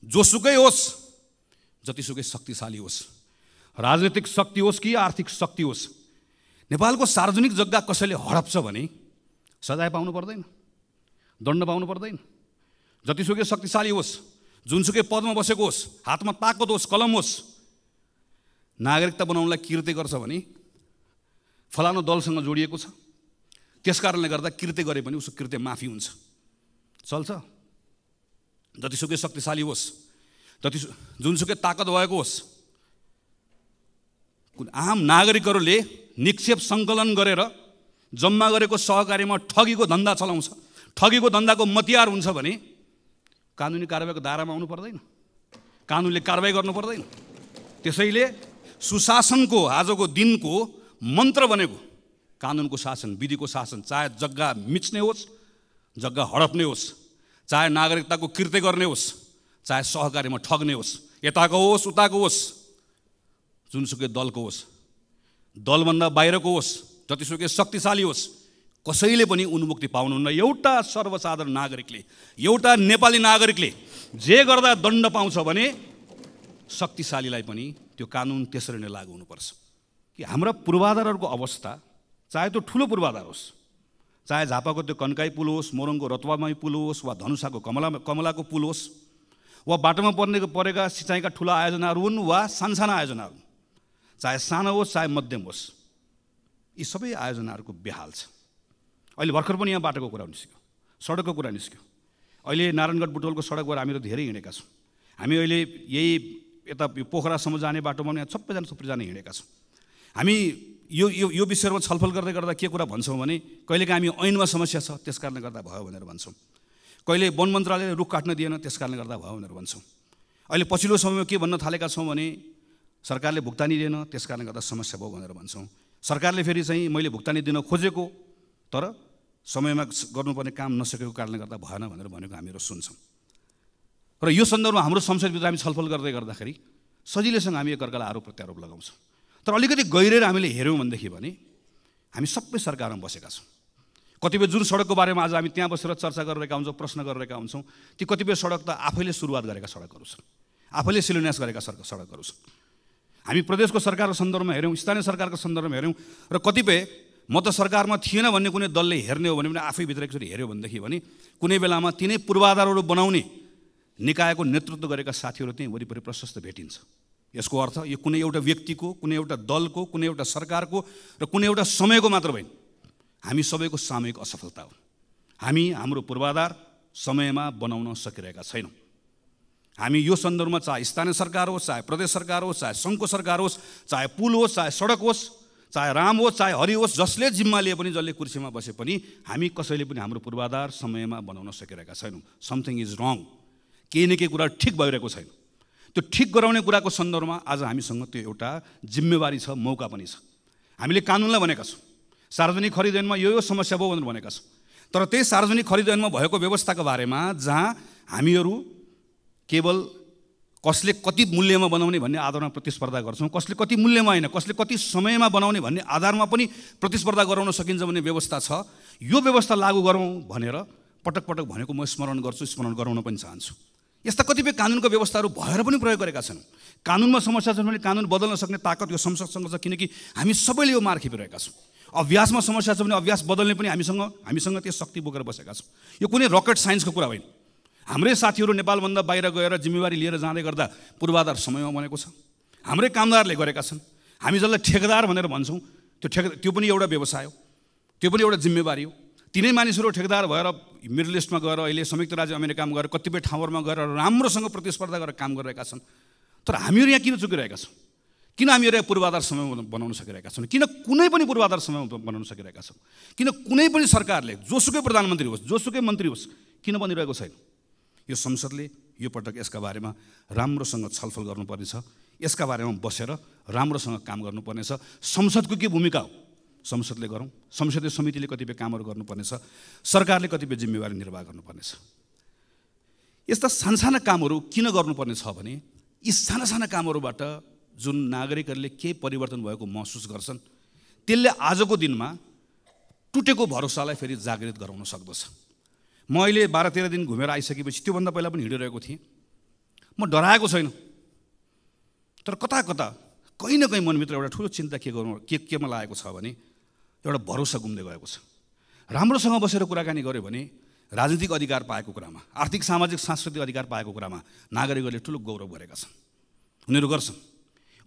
जोसुकै होस्, जतिसुकै शक्तिशाली होस्, राजनीतिक शक्ति होस् कि आर्थिक शक्ति होस्, नेपालको सार्वजनिक जग्गा कसैले हडप्छ भने सजाय पाउनु पर्दैन, दण्ड पाउनु पर्दैन। जतिसुकै शक्तिशाली होस्, जुनसुकै पदमा बसेको होस्, हातमा ताकत होस्, कलम होस्, नागरिकता बनाउनलाई कृत्य गर्छ भने फलानु दलसँग जोडिएको छ, त्यस कारणले गर्दा कृत्य गरे पनि उसको कृत्य माफी हुन्छ, चल्छ। जतिसुकै शक्तिशाली होस्, जुनसुकै ताकत भएको होस्, आम नागरिकहरूले निक्षेप सङ्कलन गरेर जम्मा गरेको सहकारीमा ठगीको धन्दा चलाउँछ, ठगीको धन्दाको मतियार हुन्छ भने कानुनी कारबाहीको दायरामा आउनु पर्दैन, कानुनले कारबाही गर्नु पर्दैन। त्यसैले सुशासनको आजको दिनको मन्त्र बनेको कानुनको शासन, विधिको शासन, चाहे जग्गा मिच्ने होस्, जग्गा हडप्ने होस्, चाहे नागरिकताको कृत्य गर्ने होस्, चाहे सहकारीमा ठग्ने होस्, यताको होस् उताको होस्, जुनसुकै दलको होस्, दलभन्दा बाहिरको होस्, जतिसुकै शक्तिशाली होस्, कसैले पनि उन्मुक्ति पाउनुहुन्न। एउटा सर्वसाधारण नागरिकले, एउटा नेपाली नागरिकले जे गर्दा दण्ड पाउँछ भने शक्तिशालीलाई पनि त्यो कानुन त्यसरी नै लागू हुनुपर्छ। कि हाम्रा पूर्वाधारहरूको अवस्था, चाहे त्यो ठुलो पूर्वाधार होस्, चाहे झापाको त्यो कन्काई पुल होस्, मोरङको रतुवामाई पुल होस्, वा धनुषाको कमलाको पुल होस्, वा बाटोमा परेका सिँचाइका ठुला आयोजनाहरू हुन् वा सानसाना आयोजनाहरू, चाहे सानो होस् चाहे मध्यम होस्, यी सबै आयोजनाहरूको बेहाल छ। अहिले भर्खर पनि यहाँ बाटोको कुरा निस्क्यो, सडकको कुरा निस्क्यो। अहिले नारायणगढ बुटवलको सडकबाट हामीहरू धेरै हिँडेका छौँ। हामी अहिले यही यता पोखरासम्म जाने बाटोमा यहाँ सबैजना थुप्रैजना हिँडेका छौँ। हामी यो विषयमा छलफल गर्दै गर्दा के कुरा भन्छौँ भने कहिलेकाहीँ हामी ऐनमा समस्या छ त्यस कारणले गर्दा भयो भनेर भन्छौँ, कहिले वन मन्त्रालयले रुख काट्न दिएन त्यस कारणले गर्दा भयो भनेर भन्छौँ। अहिले पछिल्लो समयमा के भन्न थालेका छौँ भने सरकारले भुक्तानी दिएन त्यस कारणले गर्दा समस्या भयो भनेर भन्छौँ। सरकारले फेरि चाहिँ मैले भुक्तानी दिन खोजेको तर समयमा गर्नुपर्ने काम नसकेको कारणले गर्दा भएन भनेर भनेको हामीहरू सुन्छौँ। र यो सन्दर्भमा हाम्रो संसदभित्र हामी छलफल गर्दै गर्दाखेरि सजिलैसँग हामी एकअर्कालाई आरोप प्रत्यारोप लगाउँछौँ। तर अलिकति गहिरेर हामीले हेऱ्यौँ भनेदेखि भने हामी सबै सरकारमा बसेका छौँ। कतिपय जुन सडकको बारेमा आज हामी त्यहाँ बसेर चर्चा गरिरहेका हुन्छौँ, प्रश्न गरिरहेका हुन्छौँ, ती कतिपय सडक त आफैले सुरुवात गरेका सडकहरू छन्, आफैले शिलान्यास गरेका सडकहरू छन्। हामी प्रदेशको सरकारको सन्दर्भमा हेऱ्यौँ, स्थानीय सरकारको सन्दर्भमा हेऱ्यौँ, र कतिपय म त सरकारमा थिएन भन्ने कुनै दलले हेर्ने हो भने पनि आफैभित्र एकचोटि हेऱ्यो भनेदेखि भने कुनै बेलामा तिनै पूर्वाधारहरू बनाउने निकायको नेतृत्व गरेका साथीहरू त्यहीँ वरिपरि प्रशस्त भेटिन्छ। यसको अर्थ यो कुनै एउटा व्यक्तिको, कुनै एउटा दलको, कुनै एउटा सरकारको र कुनै एउटा समयको मात्र होइन, हामी सबैको सामूहिक असफलता हो। हामी हाम्रो पूर्वाधार समयमा बनाउन सकिरहेका छैनौँ। हामी यो सन्दर्भमा चाहे स्थानीय सरकार होस्, चाहे प्रदेश सरकार होस्, चाहे सङ्घको सरकार होस्, चाहे पुल होस्, चाहे सडक होस्, चाहे राम होस्, चाहे हरि होस्, जसले जिम्मा लिए पनि, जसले कुर्सीमा बसे पनि हामी कसैले पनि हाम्रो पूर्वाधार समयमा बनाउन सकिरहेका छैनौँ। समथिङ इज रङ, केही न केही कुरा ठिक भइरहेको छैन। त्यो ठिक गराउने कुराको सन्दर्भमा आज हामीसँग त्यो एउटा जिम्मेवारी छ, मौका पनि छ। हामीले कानुनलाई भनेका छौँ सार्वजनिक खरिद ऐनमा यो समस्या भयो भनेर भनेका छौँ, तर त्यही सार्वजनिक खरिद ऐनमा भएको व्यवस्थाको बारेमा जहाँ हामीहरू केवल कसले कति मूल्यमा बनाउने भन्ने आधारमा प्रतिस्पर्धा गर्छौँ, कसले कति मूल्यमा होइन, कसले कति समयमा बनाउने भन्ने आधारमा पनि प्रतिस्पर्धा गराउन सकिन्छ भन्ने व्यवस्था छ। यो व्यवस्था लागू गरौँ भनेर पटक पटक भनेको म स्मरण गर्छु, स्मरण गराउन पनि चाहन्छु। यस्ता कतिपय कानुनको व्यवस्थाहरू भएर पनि प्रयोग गरेका छन्। कानुनमा समस्या छ भने कानुन बदल्न सक्ने ताकत यो संसदसँग छ, किनकि हामी सबैले यो मार खेपिरहेका छौँ। अभ्यासमा समस्या छ भने अभ्यास बदल्ने पनि हामीसँग त्यो शक्ति बोकेर बसेका छौँ। यो कुनै रकेट साइन्सको कुरा होइन। हाम्रै साथीहरू नेपालभन्दा बाहिर गएर जिम्मेवारी लिएर जाँदै गर्दा पूर्वाधार समयमा बनेको छ, हाम्रै कामदारले गरेका छन्। हामी जसलाई ठेकेदार भनेर भन्छौँ त्यो पनि एउटा व्यवसाय हो, त्यो पनि एउटा जिम्मेवारी हो। तिनै मानिसहरू ठेकेदार भएर मिडल इस्टमा गएर, अहिले संयुक्त राज्य अमेरिकामा गएर, कतिपय ठाउँहरूमा गएर राम्रोसँग प्रतिस्पर्धा गरेर काम गरिरहेका छन्। तर हामीहरू यहाँ किन चुकिरहेका छौँ? किन हामीहरू यहाँ पूर्वाधार समय बनाउन सकिरहेका छौँ? किन कुनै पनि पूर्वाधार समय बनाउन सकिरहेका छौँ? किन कुनै पनि सरकारले, जोसुकै प्रधानमन्त्री होस्, जोसुकै मन्त्री होस्, किन बनिरहेको छैन? यो संसदले यो पटक यसका बारेमा राम्रोसँग छलफल गर्नुपर्नेछ, यसका बारेमा बसेर राम्रोसँग काम गर्नुपर्नेछ। संसदको के भूमिका हो संसदले गरौँ, संसदीय समितिले कतिपय कामहरू गर्नुपर्नेछ, सरकारले कतिपय जिम्मेवारी निर्वाह गर्नुपर्नेछ। यस्ता सानसाना कामहरू किन गर्नुपर्ने छ भने यी साना कामहरूबाट जुन नागरिकहरूले केही परिवर्तन भएको महसुस गर्छन् त्यसले आजको दिनमा टुटेको भरोसालाई फेरि जागृत गराउन सक्दछ। म अहिले 12-13 दिन घुमेर आइसकेपछि त्योभन्दा पहिला पनि हिँडिरहेको थिएँ। म डराएको छैन, तर कता कता कहीँ न कहीँ मनभित्र एउटा ठुलो चिन्ता केमा लागेको छ भने एउटा भरोसा गुम्दै गएको छ। राम्रोसँग बसेर कुराकानी गऱ्यो भने राजनीतिक अधिकार पाएको कुरामा, आर्थिक सामाजिक सांस्कृतिक अधिकार पाएको कुरामा नागरिकहरूले ठुलो गौरव गरेका छन्। उनीहरू गर्छन्।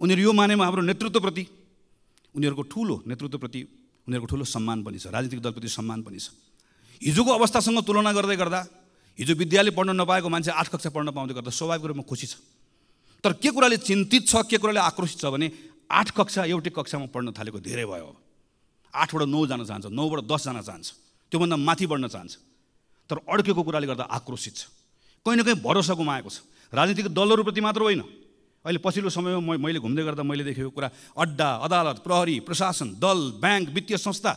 उनीहरू यो मानेमा हाम्रो नेतृत्वप्रति, उनीहरूको ठुलो नेतृत्वप्रति उनीहरूको ठुलो सम्मान पनि छ, राजनीतिक दलप्रति सम्मान पनि छ। हिजोको अवस्थासँग तुलना गर्दै गर्दा हिजो विद्यालय पढ्न नपाएको मान्छे 8 कक्षा पढ्न पाउँदै गर्दा स्वाभाविक रूपमा खुसी छ। तर के कुराले चिन्तित छ, के कुराले आक्रोशित छ भने 8 कक्षा एउटै कक्षामा पढ्न थालेको धेरै भयो। 8 बाट 9 जान चाहन्छ, 9 बाट 10 जान चाहन्छ, त्योभन्दा माथि बढ्न चाहन्छ। तर अड्केको कुराले गर्दा आक्रोशित छ, कहीँ न कहीँ भरोसा गुमाएको छ। राजनीतिक दलहरूप्रति मात्र होइन, अहिले पछिल्लो समयमा मैले घुम्दै गर्दा मैले देखेको कुरा, अड्डा, अदालत, प्रहरी, प्रशासन, दल, ब्याङ्क, वित्तीय संस्था,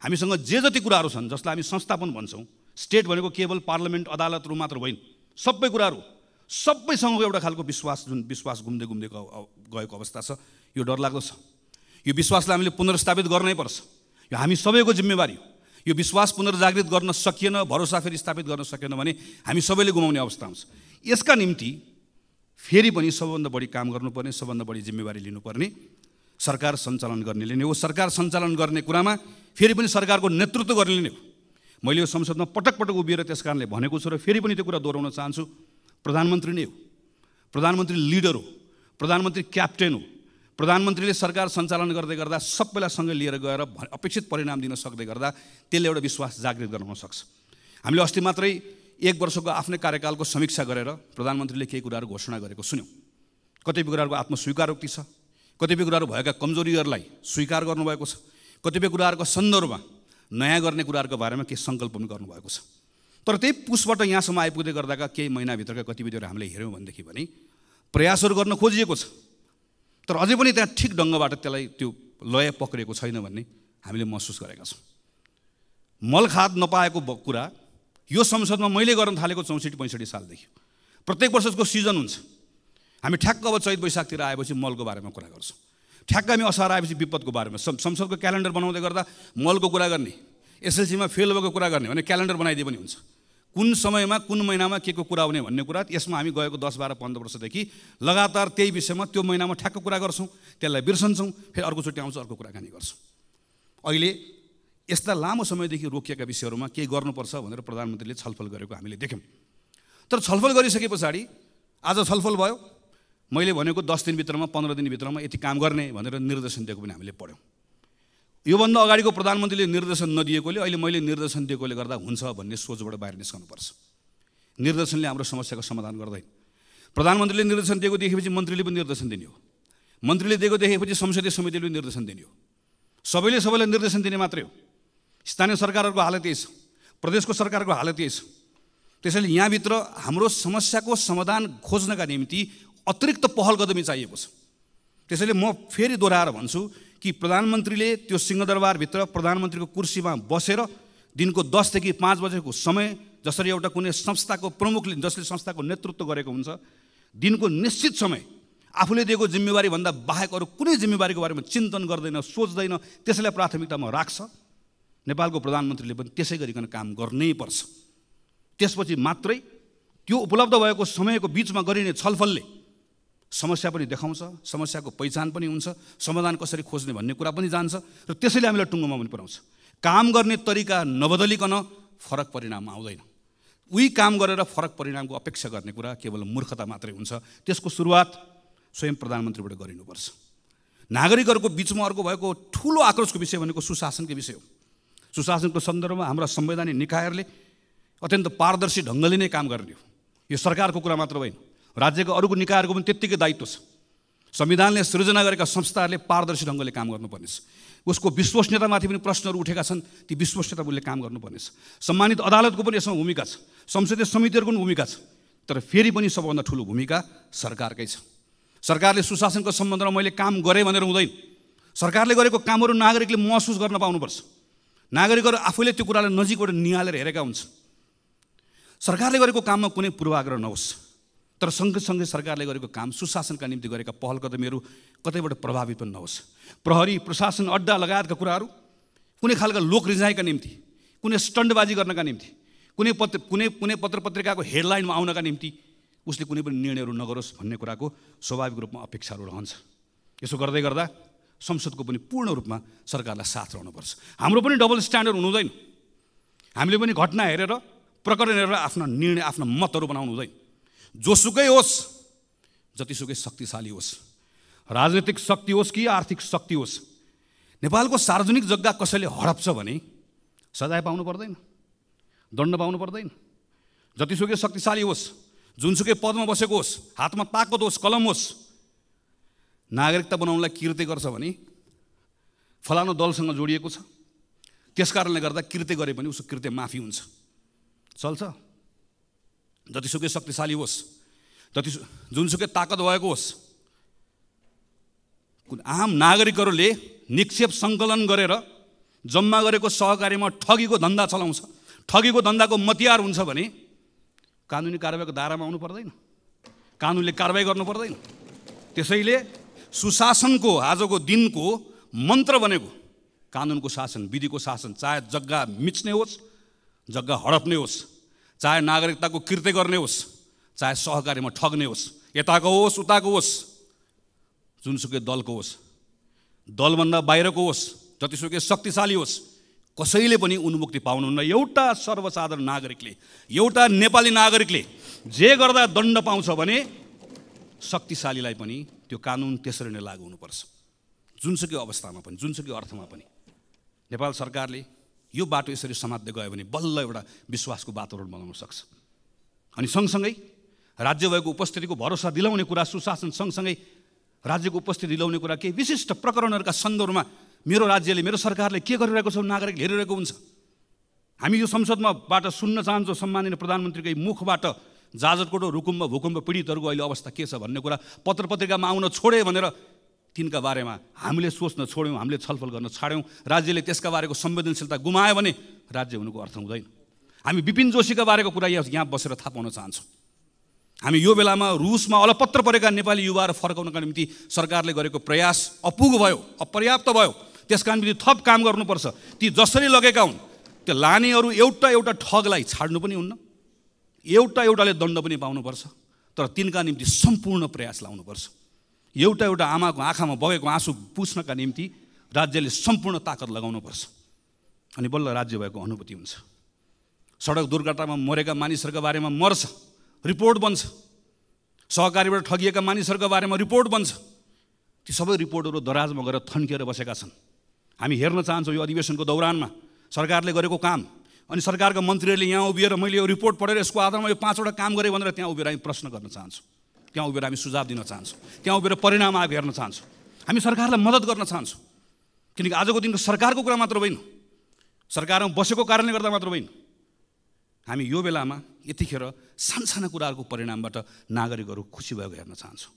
हामीसँग जे जति कुराहरू छन् जसलाई हामी संस्था पनि भन्छौँ, स्टेट भनेको केवल पार्लियामेन्ट अदालतहरू मात्र होइन, सबै कुराहरू सबैसँगको एउटा खालको विश्वास घुम्दै गएको अवस्था छ। यो डरलाग्दो छ। यो विश्वासलाई हामीले पुनर्स्थापित गर्नै पर्छ। यो हामी सबैको जिम्मेवारी हो। यो विश्वास पुनर्जागृत गर्न सकिएन, भरोसा फेरि स्थापित गर्न सकेन भने हामी सबैले गुमाउने अवस्था आउँछ। यसका निम्ति फेरि पनि सबभन्दा बढी काम गर्नुपर्ने, सबभन्दा बढी जिम्मेवारी लिनुपर्ने सरकार सञ्चालन गर्नेले नै हो। सरकार सञ्चालन गर्ने कुरामा फेरि पनि सरकारको नेतृत्व गर्नेले नै हो। मैले यो संसदमा पटक पटक उभिएर त्यस कारणले भनेको छु र फेरि पनि त्यो कुरा दोहोऱ्याउन चाहन्छु। प्रधानमन्त्री नै हो, प्रधानमन्त्री लिडर हो, प्रधानमन्त्री क्याप्टेन हो। प्रधानमन्त्रीले सरकार सञ्चालन गर्दै गर्दा सबैलाई सँगै लिएर गएर अपेक्षित परिणाम दिन सक्दै गर्दा त्यसले एउटा विश्वास जागृत गराउन सक्छ। हामीले अस्ति मात्रै 1 वर्षको आफ्नै कार्यकालको समीक्षा गरेर प्रधानमन्त्रीले केही कुराहरू घोषणा गरेको सुन्यौँ। कतिपय कुराहरूको आत्मस्वीकारोक्ति छ, कतिपय कुराहरू भएका कमजोरीहरूलाई स्वीकार गर्नुभएको छ, कतिपय कुराहरूको सन्दर्भमा नयाँ गर्ने कुराहरूको बारेमा केही सङ्कल्प पनि गर्नुभएको छ। तर त्यही पुसबाट यहाँसम्म आइपुग्दै गर्दाका केही महिनाभित्रका गतिविधिहरू हामीले हेऱ्यौँ भनेदेखि भने प्रयासहरू गर्न खोजिएको छ, तर अझै पनि त्यहाँ ठिक ढङ्गबाट त्यसलाई त्यो लय पक्रेको छैन भन्ने हामीले महसुस गरेका छौँ। मलखाद नपाएको कुरा यो संसदमा मैले गर्न थालेको 64-65 सालदेखि प्रत्येक वर्षको सिजन हुन्छ। हामी ठ्याक्क अब चैत वैशाखतिर आएपछि मलको बारेमा कुरा गर्छौँ, ठ्याक्क हामी असार आएपछि विपदको बारेमा। संसदको क्यालेन्डर बनाउँदै गर्दा मलको कुरा गर्ने, एसएलसीमा फेल भएको कुरा गर्ने भने क्यालेन्डर बनाइदिए पनि हुन्छ। कुन समयमा कुन महिनामा के को कुरा हुने भन्ने कुरा यसमा हामी गएको 10, 12, 15 वर्षदेखि लगातार त्यही विषयमा त्यो महिनामा ठ्याक्क कुरा गर्छौँ, त्यसलाई बिर्सन्छौँ, फेरि अर्कोचोटि आउँछ अर्को कुराकानी गर्छौँ। अहिले यस्ता लामो समयदेखि रोकिएका विषयहरूमा केही गर्नुपर्छ भनेर प्रधानमन्त्रीले छलफल गरेको हामीले देख्यौँ। तर छलफल गरिसके पछाडि आज छलफल भयो, मैले भनेको 10 दिनभित्रमा 15 दिनभित्रमा यति काम गर्ने भनेर निर्देशन दिएको पनि हामीले पढ्यौँ। योभन्दा अगाडिको प्रधानमन्त्रीले निर्देशन नदिएकोले अहिले मैले निर्देशन दिएकोले गर्दा हुन्छ भन्ने सोचबाट बाहिर निस्कनुपर्छ। निर्देशनले हाम्रो समस्याको समाधान गर्दैन। प्रधानमन्त्रीले निर्देशन दिएको देखेपछि मन्त्रीले पनि निर्देशन दिने हो, मन्त्रीले दिएको देखेपछि संसदीय समितिले पनि निर्देशन दिने हो। सबैलाई निर्देशन दिने मात्रै हो। स्थानीय सरकारहरूको हालत यही छ, प्रदेशको सरकारको हालत यही छ। त्यसैले यहाँभित्र हाम्रो समस्याको समाधान खोज्नका निम्ति अतिरिक्त पहल कदमी चाहिएको छ। त्यसैले म फेरि दोहोऱ्याएर भन्छु कि प्रधानमन्त्रीले त्यो सिंहदरबारभित्र प्रधानमन्त्रीको कुर्सीमा बसेर दिनको 10 देखि 5 बजेको समय जसरी एउटा कुनै संस्थाको प्रमुखले जसले संस्थाको नेतृत्व गरेको हुन्छ, दिनको निश्चित समय आफूले दिएको जिम्मेवारीभन्दा बाहेक अरू कुनै जिम्मेवारीको बारेमा चिन्तन गर्दैन, सोच्दैन, त्यसैलाई प्राथमिकतामा राख्छ। नेपालको प्रधानमन्त्रीले पनि त्यसै गरिकन काम गर्नै पर्छ। त्यसपछि मात्रै त्यो उपलब्ध भएको समयको बिचमा गरिने छलफलले समस्या पनि देखाउँछ, समस्याको पहिचान पनि हुन्छ, समाधान कसरी खोज्ने भन्ने कुरा पनि जान्छ र त्यसैले हामीलाई टुङ्गोमा पनि पुर्याउँछ। काम गर्ने तरिका नबदलिकन फरक परिणाम आउँदैन। उही काम गरेर फरक परिणामको अपेक्षा गर्ने कुरा केवल मूर्खता मात्रै हुन्छ। त्यसको सुरुवात स्वयं प्रधानमन्त्रीबाट गरिनुपर्छ। नागरिकहरूको बिचमा अर्को भएको ठुलो आक्रोशको विषय भनेको सुशासनको विषय हो। सुशासनको सन्दर्भमा हाम्रा संवैधानिक निकायहरूले अत्यन्त पारदर्शी ढङ्गले नै काम गर्ने हो। यो सरकारको कुरा मात्र होइन, राज्यका अरूको निकायहरूको पनि त्यत्तिकै दायित्व छ। संविधानले सृजना गरेका संस्थाहरूले पारदर्शी ढङ्गले काम गर्नुपर्नेछ। उसको विश्वसनीयतामाथि पनि प्रश्नहरू उठेका छन्, ती विश्वसनीयताले काम गर्नुपर्नेछ। सम्मानित अदालतको पनि यसमा भूमिका छ, संसदीय समितिहरूको पनि भूमिका छ। तर फेरि पनि सबभन्दा ठुलो भूमिका सरकारकै छ। सरकारले सुशासनको सम्बन्धमा मैले काम गरेँ भनेर हुँदैन। सरकारले गरेको कामहरू नागरिकले महसुस गर्न पाउनुपर्छ। नागरिकहरू आफूले त्यो कुरालाई नजिकबाट निहालेर हेरेका हुन्छन्। सरकारले गरेको काममा कुनै पूर्वाग्रह नहोस्, तर सँगसँगै सरकारले गरेको काम सुशासनका निम्ति गरेका पहल कदमीहरू कतैबाट प्रभावित पनि नहोस्। प्रहरी, प्रशासन, अड्डा लगायतका कुराहरू कुनै खालका लोकरिजाइका निम्ति, कुनै स्टन्टबाजी गर्नका निम्ति, कुनै पत्र पत्रिकाको हेडलाइनमा आउनका निम्ति उसले कुनै पनि निर्णयहरू नगरोस् भन्ने कुराको स्वाभाविक रूपमा अपेक्षाहरू रहन्छ। यसो गर्दै गर्दा संसदको पनि पूर्ण रूपमा सरकारलाई साथ रहनुपर्छ। हाम्रो पनि डबल स्ट्यान्डर्ड हुनु हुँदैन। हामीले पनि घटना हेरेर प्रकरण हेरेर आफ्ना निर्णय आफ्ना मतहरू बनाउनु हुँदैन। जोसुकै होस्, जतिसुकै शक्तिशाली होस्, राजनीतिक शक्ति होस् कि आर्थिक शक्ति होस्, नेपालको सार्वजनिक जग्गा कसैले हडप्छ भने सजाय पाउनु पर्दैन, दण्ड पाउनु पर्दैन। जतिसुकै शक्तिशाली होस्, जुनसुकै पदमा बसेको होस्, हातमा ताकत होस्, कलम होस्, नागरिकता बनाउनलाई कृत्य गर्छ भने फलानु दलसँग जोडिएको छ, त्यस कारणले गर्दा कृत्य गरे पनि उसको कृत्य माफी हुन्छ, चल्छ। जतिसुकै शक्तिशाली होस्, जुनसुकै ताकत भएको होस्, आम नागरिकहरूले निक्षेप सङ्कलन गरेर जम्मा गरेको सहकारीमा ठगीको धन्दा चलाउँछ, ठगीको धन्दाको मतियार हुन्छ भने कानुनी कारबाहीको दायरामा आउनु पर्दैन, कानुनले कारबाही गर्नु पर्दैन। त्यसैले सुशासनको आजको दिनको मन्त्र बनेको कानुनको शासन, विधिको शासन, चाहे जग्गा मिच्ने होस्, जग्गा हडप्ने होस्, चाहे नागरिकताको कृत्य गर्ने होस्, चाहे सहकारीमा ठग्ने होस्, यताको होस् उताको होस्, जुनसुकै दलको होस्, दलभन्दा बाहिरको होस्, जतिसुकै शक्तिशाली होस्, कसैले पनि उन्मुक्ति पाउनुहुन्न। एउटा सर्वसाधारण नागरिकले, एउटा नेपाली नागरिकले जे गर्दा दण्ड पाउँछ भने शक्तिशालीलाई पनि त्यो कानुन त्यसरी नै लागू हुनुपर्छ, जुनसुकै अवस्थामा पनि, जुनसुकै अर्थमा पनि। नेपाल सरकारले यो बाटो यसरी समात्दै गयो भने बल्ल एउटा विश्वासको वातावरण बनाउन सक्छ। अनि सँगसँगै राज्य भएको उपस्थितिको भरोसा दिलाउने कुरा, सुशासन सँगसँगै राज्यको उपस्थिति दिलाउने कुरा, केही विशिष्ट प्रकरणहरूका सन्दर्भमा मेरो राज्यले, मेरो सरकारले के गरिरहेको छ नागरिकले हेरिरहेको हुन्छ। हामी यो संसदमाबाट सुन्न चाहन्छौँ सम्माननीय प्रधानमन्त्रीकै मुखबाट जाजरकोट रुकुममा भूकम्प पीडितहरूको अहिले अवस्था के छ भन्ने कुरा पत्र पत्रिकामा आउन छोडे भनेर तिनका बारेमा हामीले सोच्न छोड्यौँ, हामीले छलफल गर्न छाड्यौँ। राज्यले त्यसका बारेको संवेदनशीलता गुमायो भने राज्य हुनुको अर्थ हुँदैन। हामी विपिन जोशीका बारेको कुरा यहाँ बसेर थाहा पाउन चाहन्छौँ। हामी यो बेलामा रुसमा अलपत्र परेका नेपाली युवाहरू फर्काउनका निम्ति सरकारले गरेको प्रयास अपुग भयो, अपर्याप्त भयो। त्यसका निम्ति थप काम गर्नुपर्छ। ती जसरी लगेका हुन् त्यो लानेहरू एउटा एउटा ठगलाई छाड्नु पनि हुन्न, एउटा एउटाले दण्ड पनि पाउनुपर्छ, तर तिनका निम्ति सम्पूर्ण प्रयास लाउनुपर्छ। एउटा एउटा आमाको आँखामा बगेको आँसु पुस्नका निम्ति राज्यले सम्पूर्ण ताकत लगाउनुपर्छ, अनि बल्ल राज्य भएको अनुभूति हुन्छ। सडक दुर्घटनामा मरेका मानिसहरूका बारेमा मर्छ, रिपोर्ट बन्छ, सहकारीबाट ठगिएका मानिसहरूका बारेमा रिपोर्ट बन्छ। ती सबै रिपोर्टहरू दराजमा गएर थन्किएर बसेका छन्। हामी हेर्न चाहन्छौँ यो अधिवेशनको दौरानमा सरकारले गरेको काम, अनि सरकारका मन्त्रीहरूले यहाँ उभिएर मैले यो रिपोर्ट पढेर यसको आधारमा यो 5वटा काम गरेँ भनेर त्यहाँ उभिएर हामी प्रश्न गर्न चाहन्छौँ, त्यहाँ उभिएर हामी सुझाव दिन चाहन्छौँ, त्यहाँ उभिएर परिणाम आएको हेर्न चाहन्छौँ। हामी सरकारलाई मद्दत गर्न चाहन्छौँ, किनकि आजको दिनको सरकारको कुरा मात्र होइन, सरकारमा बसेको कारणले गर्दा मात्र होइन। हामी यो बेलामा यतिखेर सानसाना कुराहरूको परिणामबाट नागरिकहरू खुसी भएको हेर्न चाहन्छौँ।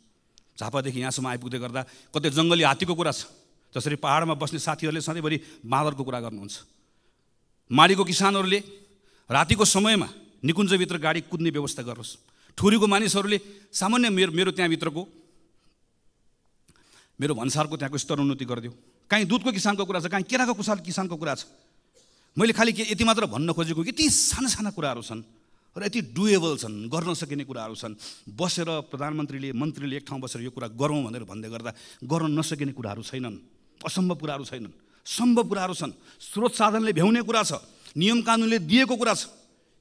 झापादेखि यहाँसम्म आइपुग्दै गर्दा कतै जङ्गली हात्तीको कुरा छ, जसरी पहाडमा बस्ने साथीहरूले सधैँभरि बाँदरको कुरा गर्नुहुन्छ। माडीको किसानहरूले रातिको समयमा निकुञ्जभित्र गाडी कुद्ने व्यवस्था गरोस्। ठुरीको मानिसहरूले सामान्य मेरो त्यहाँभित्रको मेरो भन्सारको त्यहाँको स्तरोन्नति गरिदियो। काहीँ दुधको किसानको कुरा छ, काहीँ केराको किसानको कुरा छ। मैले खालि यति मात्र भन्न खोजेको, यति साना कुराहरू छन् र यति डुएबल छन्, गर्न सकिने कुराहरू छन्। बसेर प्रधानमन्त्रीले मन्त्रीले एक ठाउँ बसेर यो कुरा गरौँ भनेर भन्दै गर्दा गर्न नसकिने कुराहरू छैनन्, असम्भव कुराहरू छैनन्, सम्भव कुराहरू छन्। स्रोत साधनले भ्याउने कुरा छ, नियम कानुनले दिएको कुरा छ,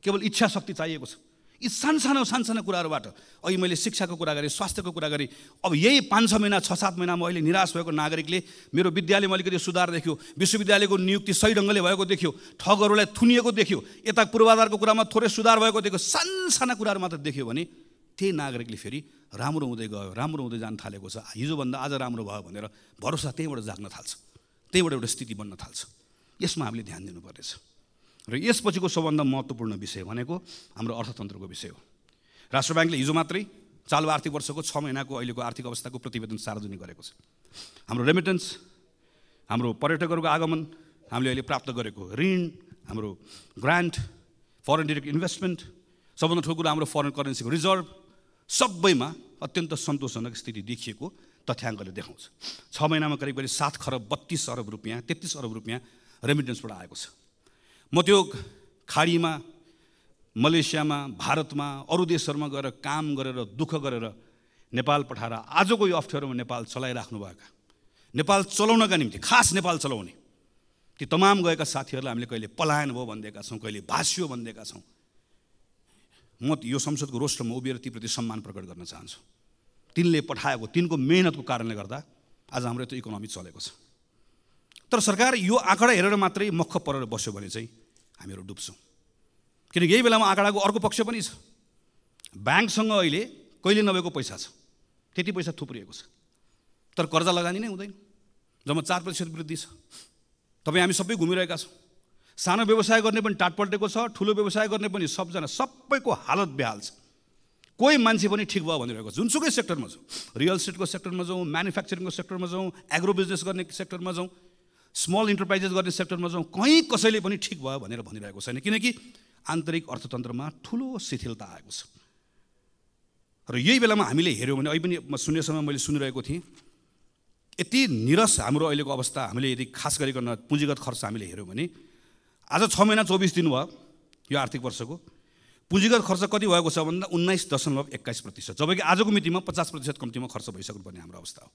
केवल इच्छा शक्ति चाहिएको छ। यी सानसाना कुराहरूबाट अहिले मैले शिक्षाको कुरा गरेँ, स्वास्थ्यको कुरा गरेँ। अब यही 5-6 महिना 6-7 महिनामा अहिले निराश भएको नागरिकले मेरो विद्यालयमा अलिकति सुधार देख्यो, विश्वविद्यालयको नियुक्ति सही ढङ्गले भएको देख्यो, ठगहरूलाई थुनिएको देख्यो, यता पूर्वाधारको कुरामा थोरै सुधार भएको देख्यो, सानसाना कुराहरू मात्र देख्यो भने त्यही नागरिकले फेरि राम्रो हुँदै गयो, राम्रो हुँदै जान थालेको छ, हिजोभन्दा आज राम्रो भयो भनेर भरोसा त्यहीँबाट जाग्न थाल्छ, त्यहीँबाट एउटा स्थिति बन्न थाल्छ। यसमा हामीले ध्यान दिनुपर्नेछ। र यसपछिको सबभन्दा महत्त्वपूर्ण विषय भनेको हाम्रो अर्थतन्त्रको विषय हो। राष्ट्र ब्याङ्कले हिजो मात्रै चालु आर्थिक वर्षको 6 महिनाको अहिलेको आर्थिक अवस्थाको प्रतिवेदन सार्वजनिक गरेको छ। हाम्रो रेमिटेन्स, हाम्रो पर्यटकहरूको आगमन, हामीले अहिले प्राप्त गरेको ऋण, हाम्रो ग्रान्ट, फरेन डिरेक्ट इन्भेस्टमेन्ट, सबभन्दा ठुलो कुरा हाम्रो फरेन करेन्सीको रिजर्भ, सबैमा अत्यन्त सन्तोषजनक स्थिति देखिएको तथ्याङ्कले देखाउँछ। 6 महिनामा करिब 7 खरब 32 अरब रुपियाँ, 33 अरब रुपियाँ रेमिटेन्सबाट आएको छ। म त्यो खाडीमा मलेसियामा, भारतमा, अरू देशहरूमा गएर काम गरेर दुःख गरेर नेपाल पठाएर आजको यो अप्ठ्यारोमा नेपाल चलाइराख्नुभएका, नेपाल चलाउनका निम्ति खास नेपाल चलाउने ती तमाम गएका साथीहरूलाई हामीले कहिले पलायन भयो भनिदिएका छौँ, कहिले भाष्यो भनिदिएका छौँ। म यो संसदको रोस्टरमा उभिएर तीप्रति सम्मान प्रकट गर्न चाहन्छु। तिनले पठाएको, तिनको मेहनतको कारणले गर्दा आज हाम्रो त्यो इकोनोमी चलेको छ। तर सरकार यो आँकडा हेरेर मात्रै मक्ख परेर बस्यो भने चाहिँ हामीहरू डुब्छौँ। किनकि यही बेलामा आँकडाको अर्को पक्ष पनि छ। ब्याङ्कसँग अहिले कहिले नभएको पैसा छ, त्यति पैसा थुप्रिएको छ, तर कर्जा लगानी नै हुँदैन। जम्मा 4% वृद्धि छ। तपाईँ हामी सबै घुमिरहेका छौँ। सानो व्यवसाय गर्ने पनि टाटपल्टेको छ, ठुलो व्यवसाय गर्ने पनि सबैको हालत बेहाल छ। कोही मान्छे पनि ठिक भयो भनिरहेको छ। जुनसुकै सेक्टरमा जाउँ, रियल इस्टेटको सेक्टरमा जाउँ, म्यानुफ्याक्चरिङको सेक्टरमा जाउँ, एग्रो बिजनेस गर्ने सेक्टरमा जाउँ, स्मल इन्टरप्राइजेस गर्ने सेक्टरमा जाउँ, कहीँ कसैले पनि ठिक भयो भनेर भनिरहेको छैन। किनकि आन्तरिक अर्थतन्त्रमा ठुलो शिथिलता आएको छ। र यही बेलामा हामीले हेऱ्यौँ भने अहिले पनि सुन्ने समय मैले सुनिरहेको थिएँ, यति निरस हाम्रो अहिलेको अवस्था। हामीले यदि खास गरिकन पुँजीगत खर्च हामीले हेऱ्यौँ भने आज 6 महिना 24 दिन भयो यो आर्थिक वर्षको पुँजीगत खर्च कति भएको छ भन्दा 19.21%, जबकि आजको मितिमा 50% कम्तीमा खर्च भइसक्नुपर्ने हाम्रो अवस्था हो।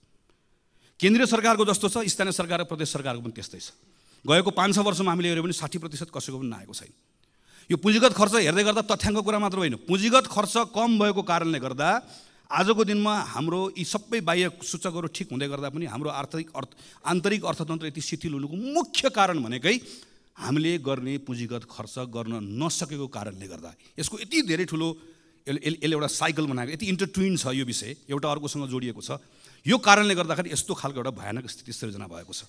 केन्द्रीय सरकारको जस्तो छ, स्थानीय सरकार र प्रदेश सरकारको पनि त्यस्तै छ। गएको 5-6 वर्षमा हामीले हेऱ्यौँ भने 60% कसैको पनि नआएको छैन। यो पुँजीगत खर्च हेर्दै गर्दा तथ्याङ्क कुरा मात्र होइन, पुँजीगत खर्च कम भएको कारणले गर्दा आजको दिनमा हाम्रो यी सबै बाह्य सूचकहरू ठिक हुँदै गर्दा पनि हाम्रो आन्तरिक अर्थतन्त्र यति शिथिल हुनुको मुख्य कारण भनेकै हामीले गर्ने पुँजीगत खर्च गर्न नसकेको कारणले गर्दा। यसको यति धेरै ठुलो यसले एउटा साइकल बनाएको, यति इन्टरट्विन छ यो विषय, एउटा अर्कोसँग जोडिएको छ। यो कारणले गर्दाखेरि यस्तो खालको एउटा भयानक स्थिति सृजना भएको छ।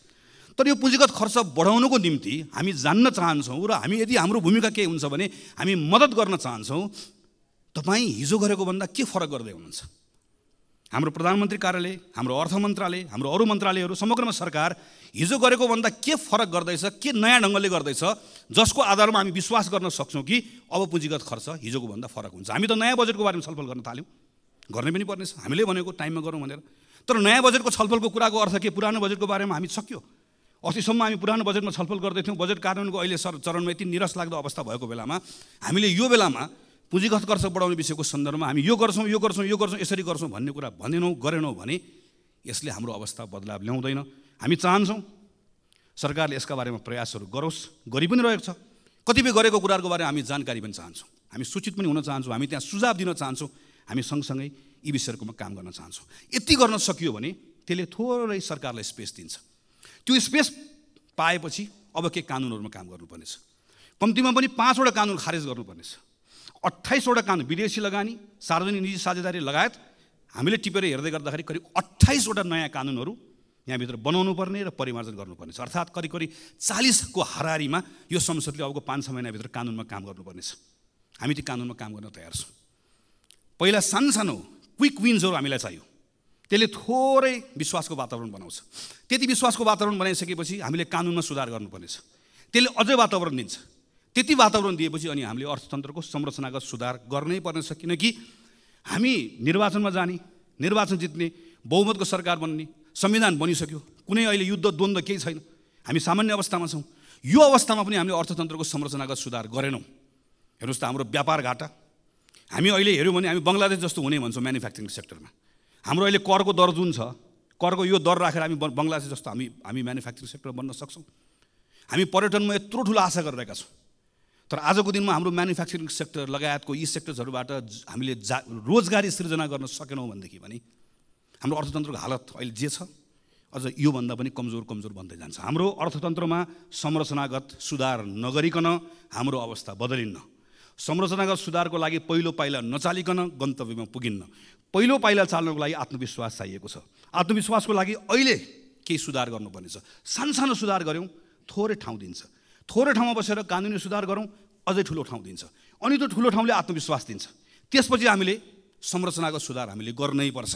तर यो पुँजीगत खर्च बढाउनुको निम्ति हामी जान्न चाहन्छौँ र हामी यदि हाम्रो भूमिका के हुन्छ भने हामी मद्दत गर्न चाहन्छौँ। तपाईँ हिजो गरेको भन्दा के फरक गर्दै हुनुहुन्छ? हाम्रो प्रधानमन्त्री कार्यालय, हाम्रो अर्थ मन्त्रालय, हाम्रो अरू मन्त्रालयहरू, समग्रमा सरकार हिजो गरेको भन्दा के फरक गर्दैछ, के नयाँ ढङ्गले गर्दैछ, जसको आधारमा हामी विश्वास गर्न सक्छौँ कि अब पुँजीगत खर्च हिजोको भन्दा फरक हुन्छ। हामी त नयाँ बजेटको बारेमा छलफल गर्न थाल्यौँ, गर्ने पनि पर्नेछ, हामीले भनेको टाइममा गरौँ भनेर। तर नयाँ बजेटको छलफलको कुराको अर्थ के? पुरानो बजेटको बारेमा हामी सक्यो। अस्तिसम्म हामी पुरानो बजेटमा छलफल गर्दैथ्यौँ। बजेट कार्यान्वयनको अहिले चरणमा यति निराश लाग्दो अवस्था भएको बेलामा हामीले यो बेलामा पुँजीगत खर्च बढाउने विषयको सन्दर्भमा हामी यो गर्छौँ, यो गर्छौँ, यो गर्छौँ, यसरी गर्छौँ भन्ने कुरा भनेनौँ, गरेनौँ भने यसले हाम्रो अवस्था बदलाव ल्याउँदैन। हामी चाहन्छौँ सरकारले यसका बारेमा प्रयासहरू गरोस्, गरि पनि रहेको छ। कतिपय गरेको कुराहरूको बारेमा हामी जानकारी पनि चाहन्छौँ, हामी सूचित पनि हुन चाहन्छौँ, हामी त्यहाँ सुझाव दिन चाहन्छौँ, हामी सँगसँगै यी विषयहरूमा काम गर्न चाहन्छौँ। यति गर्न सकियो भने त्यसले थोरै सरकारलाई स्पेस दिन्छ। त्यो स्पेस पाएपछि अब के कानुनहरूमा काम गर्नुपर्नेछ। कम्तीमा पनि 5वटा कानुन खारेज गर्नुपर्नेछ। 28वटा कानुन, विदेशी लगानी, सार्वजनिक निजी साझेदारी लगायत हामीले टिपेर हेर्दै गर्दाखेरि करिब 28वटा नयाँ कानुनहरू यहाँभित्र बनाउनु पर्ने र परिमार्जन गर्नुपर्ने छ। अर्थात् करिब 40को हाराहारीमा यो संसदले अबको 5-6 महिनाभित्र कानुनमा काम गर्नुपर्नेछ। हामी ती कानुनमा काम गर्न तयार छौँ। पहिला सानो क्विक विन्सहरू हामीलाई चाहियो, त्यसले थोरै विश्वासको वातावरण बनाउँछ। त्यति विश्वासको वातावरण बनाइसकेपछि हामीले कानुनमा सुधार गर्नुपर्नेछ, त्यसले अझै वातावरण दिन्छ। त्यति वातावरण दिएपछि अनि हामीले अर्थतन्त्रको संरचनागत सुधार गर्नै पर्नेछ। किनकि हामी निर्वाचनमा जाने, निर्वाचन जित्ने, बहुमतको सरकार बन्ने, संविधान बनिसक्यो, कुनै अहिले युद्ध द्वन्द्व केही छैन, हामी सामान्य अवस्थामा छौँ। यो अवस्थामा पनि हामीले अर्थतन्त्रको संरचनागत सुधार गरेनौँ। हेर्नुहोस् त हाम्रो व्यापार घाटा, हामी अहिले हेऱ्यौँ भने हामी बङ्गलादेश जस्तो हुने भन्छौँ म्यानुफ्याक्चरिङ सेक्टरमा। हाम्रो अहिले करको दर जुन छ, करको यो दर राखेर हामी बङ्गलादेश जस्तो हामी म्यानुफ्याक्चरिङ सेक्टर बन्न सक्छौँ। हामी पर्यटनमा यत्रो ठुलो आशा गरिरहेका छौँ। तर आजको दिनमा हाम्रो म्यानुफ्याक्चरिङ सेक्टर लगायतको यी सेक्टर्सहरूबाट हामीले रोजगारी सृजना गर्न सकेनौँ भनेदेखि पनि हाम्रो अर्थतन्त्रको हालत अहिले जे छ अझ योभन्दा पनि कमजोर बन्दै जान्छ। हाम्रो अर्थतन्त्रमा संरचनागत सुधार नगरिकन हाम्रो अवस्था बदलिन्न। संरचनागत सुधारको लागि पहिलो पाइला नचालिकन गन्तव्यमा पुगिन्न। पहिलो पाइला चाल्नको लागि आत्मविश्वास चाहिएको छ। आत्मविश्वासको लागि अहिले केही सुधार गर्नुपर्ने छ। सानो सुधार गऱ्यौँ थोरै ठाउँ दिन्छ, थोरै ठाउँमा बसेर कानुनी सुधार गरौँ अझै ठुलो ठाउँ दिन्छ, अनि त्यो ठुलो ठाउँले आत्मविश्वास दिन्छ। त्यसपछि हामीले संरचनागत सुधार हामीले गर्नै पर्छ।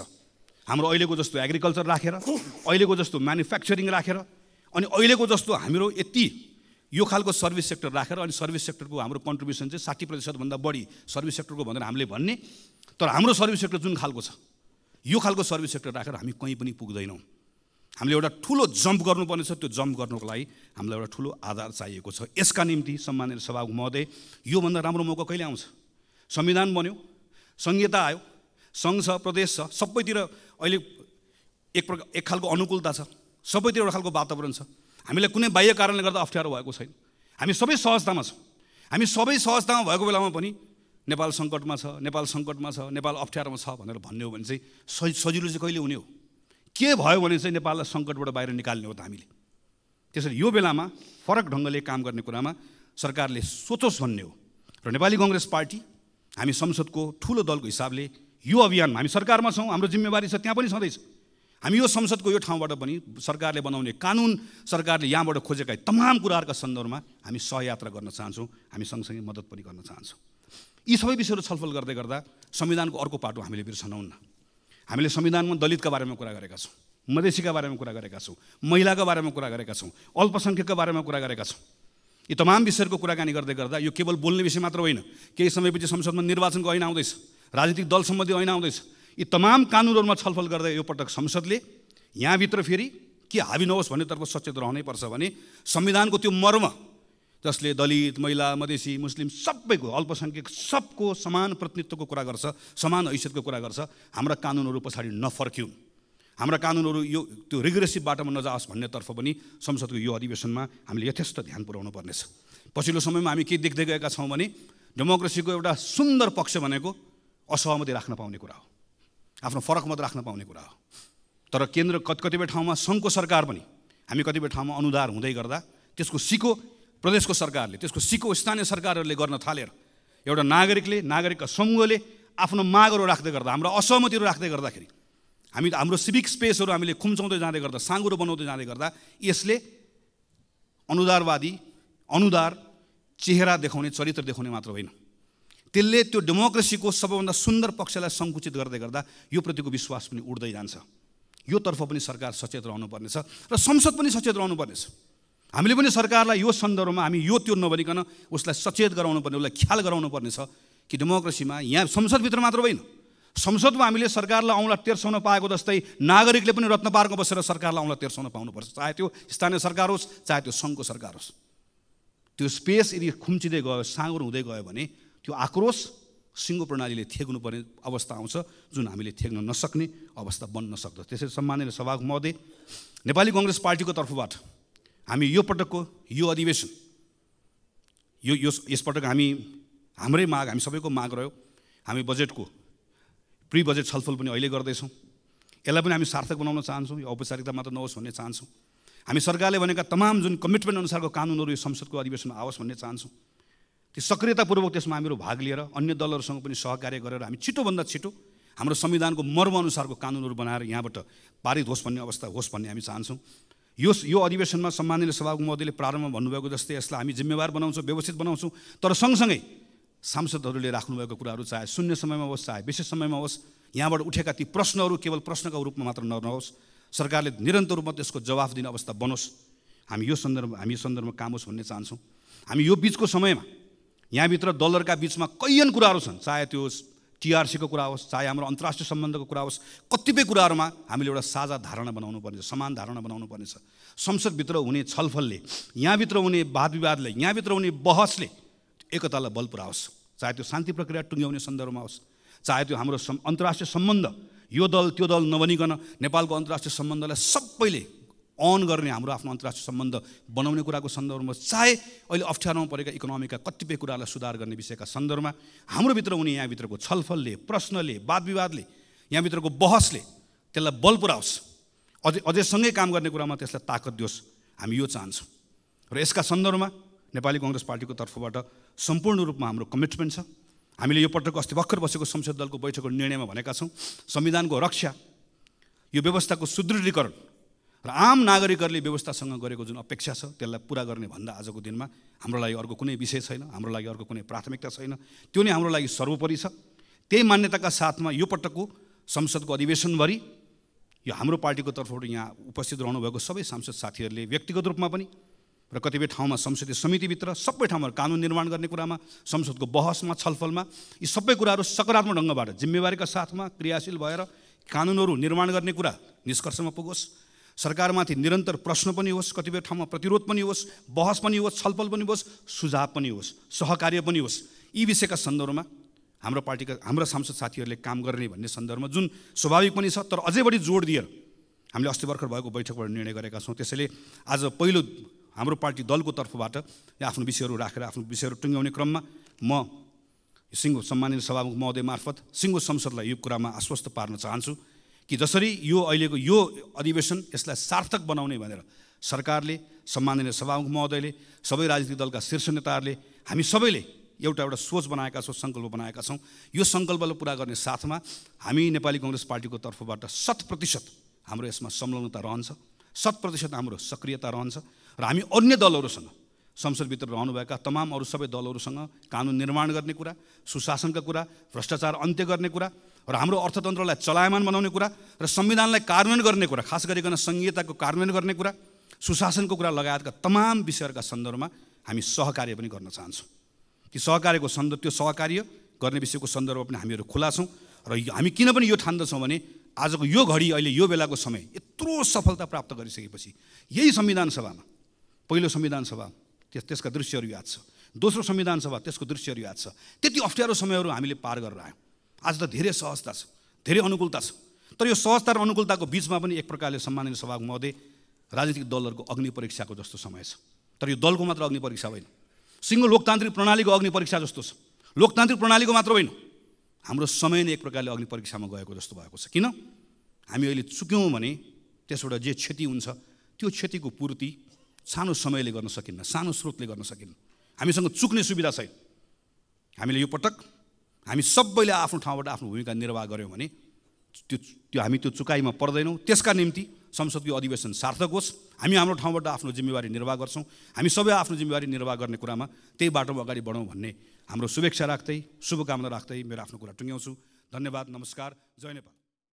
हाम्रो अहिलेको जस्तो एग्रिकल्चर राखेर, अहिलेको जस्तो म्यानुफ्याक्चरिङ राखेर, अनि अहिलेको जस्तो हाम्रो यति यो खालको सर्भिस सेक्टर राखेर, अनि सर्भिस सेक्टरको हाम्रो कन्ट्रिब्युसन चाहिँ 60%भन्दा बढी सर्भिस सेक्टरको भनेर हामीले भन्ने, तर हाम्रो सर्भिस सेक्टर जुन खालको छ यो खालको सर्भिस सेक्टर राखेर हामी कहीँ पनि पुग्दैनौँ। हामीले एउटा ठुलो जम्प गर्नुपर्ने छ। त्यो जम्प गर्नुको लागि हामीलाई एउटा ठुलो आधार चाहिएको छ। यसका निम्ति सम्माननीय सभामुख महोदय, योभन्दा राम्रो मौका कहिले आउँछ? संविधान बन्यो, संहिता आयो, सङ्घ छ, प्रदेश छ, सबैतिर अहिले एक खालको अनुकूलता छ, सबैतिर एउटा खालको वातावरण छ। हामीलाई कुनै बाह्य कारणले गर्दा अप्ठ्यारो भएको छैन। हामी सबै सहजतामा छौँ। हामी सबै सहजतामा भएको बेलामा पनि नेपाल सङ्कटमा छ, नेपाल सङ्कटमा छ, नेपाल अप्ठ्यारोमा छ भनेर भन्ने हो भने चाहिँ सजिलो चाहिँ कहिले हुने हो? के भयो भने चाहिँ नेपाललाई सङ्कटबाट बाहिर निकाल्ने हो त हामीले। त्यसैले यो बेलामा फरक ढङ्गले काम गर्ने कुरामा सरकारले सोचोस् भन्ने हो। र नेपाली कङ्ग्रेस पार्टी हामी संसदको ठुलो दलको हिसाबले यो अभियानमा हामी सरकारमा छौँ, हाम्रो जिम्मेवारी छ, त्यहाँ पनि छँदैछ। हामी यो संसदको यो ठाउँबाट पनि सरकारले बनाउने कानुन, सरकारले यहाँबाट खोजेका तमाम कुराहरूका सन्दर्भमा हामी सहयात्रा गर्न चाहन्छौँ, हामी सँगसँगै मद्दत पनि गर्न चाहन्छौँ। यी सबै विषयहरू छलफल गर्दै गर्दा संविधानको अर्को पाटो हामीले बिर्सनौन्न। हामीले संविधानमा दलितका बारेमा कुरा गरेका छौँ, मधेसीका बारेमा कुरा गरेका छौँ, महिलाका बारेमा कुरा गरेका छौँ, अल्पसङ्ख्यकका बारेमा कुरा गरेका छौँ। यी तमाम विषयहरूको कुराकानी गर्दै गर्दा यो केवल बोल्ने विषय मात्र होइन। केही समयपछि संसदमा निर्वाचनको ऐन आउँदैछ, राजनीतिक दल सम्बन्धी ऐन आउँदैछ। यी तमाम कानुनहरूमा छलफल गर्दा यो पटक संसदले यहाँभित्र फेरि के हावी नहोस् भन्नेतर्फ सचेत रहनै पर्छ भने संविधानको त्यो मर्म जसले दलित, महिला, मधेसी, मुस्लिम सबैको, अल्पसङ्ख्यक सबको समान प्रतिनिधित्वको कुरा गर्छ, समान हैसियतको कुरा गर्छ, हाम्रा कानुनहरू पछाडि नफर्किउन्, हाम्रा कानुनहरू यो त्यो रिग्रेसिभ बाटोमा नजाओस् भन्नेतर्फ पनि संसदको यो अधिवेशनमा हामीले यथेष्ट ध्यान पुर्याउनु पर्नेछ। पछिल्लो समयमा हामी के देख्दै गएका छौँ भने डेमोक्रेसीको एउटा सुन्दर पक्ष भनेको असहमति राख्न पाउने कुरा हो, आफ्नो फरक मत राख्न पाउने कुरा हो। तर केन्द्र कतिपय ठाउँमा सङ्घको सरकार पनि हामी कतिपय ठाउँमा अनुदार हुँदै गर्दा त्यसको सिको प्रदेशको सरकारले, त्यसको सिको स्थानीय सरकारहरूले गर्न थालेर एउटा नागरिकका समूहले आफ्नो मागहरू राख्दै गर्दा, हाम्रो असहमतिहरू राख्दै गर्दाखेरि हाम्रो सिभिक स्पेसहरू हामीले खुम्चाउँदै जाँदै गर्दा, साँगुरो बनाउँदै जाँदै गर्दा यसले अनुदार चेहरा देखाउने, चरित्र देखाउने मात्र होइन, त्यसले त्यो डेमोक्रेसीको सबैभन्दा सुन्दर पक्षलाई सङ्कुचित गर्दै गर्दा यो प्रतिको विश्वास पनि उड्दै जान्छ। यो तर्फ पनि सरकार सचेत रहनुपर्नेछ र संसद पनि सचेत रहनुपर्नेछ। हामीले पनि सरकारलाई यो सन्दर्भमा हामी यो त्यो नभनिकन उसलाई सचेत गराउनुपर्ने, उसलाई ख्याल गराउनुपर्ने छ कि डेमोक्रेसीमा यहाँ संसदभित्र मात्र होइन, संसदमा हामीले सरकारलाई औँला तेर्साउन पाएको जस्तै नागरिकले पनि रत्न पार्कमा बसेर सरकारलाई औँला तेर्साउन पाउनुपर्छ, चाहे त्यो स्थानीय सरकार होस्, चाहे त्यो सङ्घको सरकार होस्। त्यो स्पेस यदि खुम्चिँदै गयो, साँगुरो हुँदै गयो भने त्यो आक्रोश सिङ्गो प्रणालीले थेग्नुपर्ने अवस्था आउँछ, जुन हामीले थेग्न नसक्ने अवस्था बन्न सक्दछ। त्यसैले सम्माननीय सभामुख महोदय, नेपाली कङ्ग्रेस पार्टीको तर्फबाट हामी यो पटकको यो अधिवेशन यसपटक हाम्रै माग, हामी सबैको माग रह्यो, हामी बजेटको प्री बजेट छलफल पनि अहिले गर्दैछौँ। यसलाई पनि हामी सार्थक बनाउन चाहन्छौँ, यो औपचारिकता मात्र नहोस् भन्ने चाहन्छौँ। हामी सरकारले भनेका तमाम जुन कमिटमेन्ट अनुसारको कानुनहरू यो संसदको अधिवेशनमा आओस् भन्ने चाहन्छौँ। त्यो सक्रियतापूर्वक त्यसमा हामीहरू भाग लिएर अन्य दलहरूसँग पनि सहकार्य गरेर हामी छिटोभन्दा छिटो हाम्रो संविधानको मर्मअनुसारको कानुनहरू बनाएर यहाँबाट पारित होस् भन्ने अवस्था होस् भन्ने हामी चाहन्छौँ। यो अधिवेशनमा सम्माननीय सभामुख महोदयले प्रारम्भमा भन्नुभएको जस्तै यसलाई हामी जिम्मेवार बनाउँछौँ, व्यवस्थित बनाउँछौँ, तर सँगसँगै सांसदहरूले राख्नुभएको कुराहरू चाहे शून्य समयमा होस्, चाहे विशेष समयमा होस्, यहाँबाट उठेका ती प्रश्नहरू केवल प्रश्नका रूपमा मात्र नहोस्, सरकारले निरन्तर रूपमा त्यसको जवाफ दिने अवस्था बनोस्। हामी यो सन्दर्भमा काम होस् भन्ने चाहन्छौँ। हामी यो बिचको समयमा यहाँभित्र दलहरूका बिचमा कैयन कुराहरू छन्, चाहे त्यो टिआरसीको कुरा होस्, चाहे हाम्रो अन्तर्राष्ट्रिय सम्बन्धको कुरा होस्, कतिपय कुराहरूमा हामीले एउटा साझा धारणा बनाउनु पर्नेछ, समान धारणा बनाउनु पर्नेछ। संसदभित्र हुने छलफलले, यहाँभित्र हुने वाद विवादले, यहाँभित्र हुने बहसले एकतालाई बल पुऱ्याओस्, चाहे त्यो शान्ति प्रक्रिया टुङ्ग्याउने सन्दर्भमा होस्, चाहे त्यो हाम्रो अन्तर्राष्ट्रिय सम्बन्ध यो दल त्यो दल नबनिकन नेपालको अन्तर्राष्ट्रिय सम्बन्धलाई सबैले अन गर्ने हाम्रो आफ्नो अन्तर्राष्ट्रिय सम्बन्ध बनाउने कुराको सन्दर्भमा, चाहे अहिले अप्ठ्यारोमा परेका इकोनोमीका कतिपय कुरालाई सुधार गर्ने विषयका सन्दर्भमा हाम्रोभित्र हुने यहाँभित्रको छलफलले, प्रश्नले, वाद विवादले, यहाँभित्रको बहसले त्यसलाई बल पुऱ्याओस्, अझै सँगै काम गर्ने कुरामा त्यसलाई ताकत दियोस्, हामी यो चाहन्छौँ। र यसका सन्दर्भमा नेपाली कङ्ग्रेस पार्टीको तर्फबाट सम्पूर्ण रूपमा हाम्रो कमिटमेन्ट छ। हामीले यो पटक अस्ति भर्खर बसेको संसद दलको बैठकको निर्णयमा भनेका छौँ, संविधानको रक्षा, यो व्यवस्थाको सुदृढीकरण र आम नागरिकहरूले व्यवस्थासँग गरेको जुन अपेक्षा छ त्यसलाई पुरा गर्ने भन्दा आजको दिनमा हाम्रो लागि अर्को कुनै विषय छैन, हाम्रो लागि अर्को कुनै प्राथमिकता छैन, त्यो नै हाम्रो लागि सर्वोपरि छ। त्यही मान्यताका साथमा यो पटकको संसदको अधिवेशनभरि यो हाम्रो पार्टीको तर्फबाट यहाँ उपस्थित रहनुभएको सबै सांसद साथीहरूले व्यक्तिगत रूपमा पनि र कतिपय ठाउँमा संसदीय समितिभित्र सबै ठाउँमा कानुन निर्माण गर्ने कुरामा, संसदको बहसमा, छलफलमा यी सबै कुराहरू सकारात्मक ढङ्गबाट जिम्मेवारीका साथमा क्रियाशील भएर कानुनहरू निर्माण गर्ने कुरा निष्कर्षमा पुगोस्। सरकारमाथि निरन्तर प्रश्न पनि होस्, कतिपय ठाउँमा प्रतिरोध पनि होस्, बहस पनि होस्, छलफल पनि होस्, सुझाव पनि होस्, सहकार्य पनि होस्। यी विषयका सन्दर्भमा हाम्रो पार्टीका हाम्रा सांसद साथीहरूले काम गर्ने भन्ने सन्दर्भमा जुन स्वाभाविक पनि छ, तर अझै बढी जोड दिएर हामीले अस्ति भर्खर भएको बैठकबाट निर्णय गरेका छौँ। त्यसैले आज पहिलो हाम्रो पार्टी दलको तर्फबाट आफ्नो विषयहरू राखेर आफ्नो विषयहरू टुङ्ग्याउने क्रममा म सिङ्गो सम्मानित सभामुख महोदय मार्फत सिङ्गो संसदलाई यो कुरामा आश्वस्त पार्न चाहन्छु कि जसरी यो अहिलेको यो अधिवेशन यसलाई सार्थक बनाउने भनेर सरकारले, सम्माननीय सभामुख महोदयले, सबै राजनीतिक दलका शीर्ष नेताहरूले, हामी सबैले एउटा सोच बनाएका छौँ, सङ्कल्प बनाएका छौँ। यो सङ्कल्पलाई पुरा गर्ने साथमा हामी नेपाली काङ्ग्रेस पार्टीको तर्फबाट 100% हाम्रो यसमा संलग्नता रहन्छ, 100% हाम्रो सक्रियता रहन्छ र हामी अन्य दलहरूसँग, संसदभित्र रहनुभएका तमाम अरू सबै दलहरूसँग कानुन निर्माण गर्ने कुरा, सुशासनका कुरा, भ्रष्टाचार अन्त्य गर्ने कुरा र हाम्रो अर्थतन्त्रलाई चलायमान बनाउने कुरा र संविधानलाई कार्यान्वयन गर्ने कुरा, खास गरिकन संहिताको कार्यान्वयन गर्ने कुरा, सुशासनको कुरा लगायतका तमाम विषयहरूका सन्दर्भमा हामी सहकार्य पनि गर्न चाहन्छौँ। ती सहकार्यको त्यो सहकार्य गर्ने विषयको सन्दर्भमा पनि हामीहरू खुला छौँ र हामी किन पनि यो ठान्दछौँ भने आजको यो घडी, अहिले यो बेलाको समय यत्रो सफलता प्राप्त गरिसकेपछि यही संविधान सभामा, पहिलो संविधान सभा त्यसका दृश्यहरू याद छ, दोस्रो संविधान सभा त्यसको दृश्यहरू याद छ, त्यति अप्ठ्यारो समयहरू हामीले पार गरेर आयौँ। आज त धेरै सहजता छ, धेरै अनुकूलता छ, तर यो सहजता र अनुकूलताको बिचमा पनि एक प्रकारले सम्मानित सभामुख महोदय राजनीतिक दलहरूको अग्नि परीक्षाको जस्तो समय छ। तर यो दलको मात्र अग्नि परीक्षा होइन, सिङ्गो लोकतान्त्रिक प्रणालीको अग्नि परीक्षा जस्तो छ। लोकतान्त्रिक प्रणालीको मात्र होइन, हाम्रो समय नै एक प्रकारले अग्नि परीक्षामा गएको जस्तो भएको छ। किन? हामी अहिले चुक्यौँ भने त्यसबाट जे क्षति हुन्छ त्यो क्षतिको पूर्ति सानो समयले गर्न सकिन्न, सानो स्रोतले गर्न सकिन्न। हामीसँग चुक्ने सुविधा छैन। हामीले यो पटक हामी सबैले आफ्नो ठाउँबाट आफ्नो भूमिका निर्वाह गऱ्यौँ भने हामी त्यो चुकाइमा पर्दैनौँ। त्यसका निम्ति संसदको अधिवेशन सार्थक होस्, हामी हाम्रो ठाउँबाट आफ्नो जिम्मेवारी निर्वाह गर्छौँ। हामी सबै आफ्नो जिम्मेवारी निर्वाह गर्ने कुरामा त्यही बाटोमा अगाडि बढौँ भन्ने हाम्रो शुभेच्छा राख्दै, शुभकामना राख्दै मेरो आफ्नो कुरा टुङ्ग्याउँछु। धन्यवाद, नमस्कार, जय नेपाल।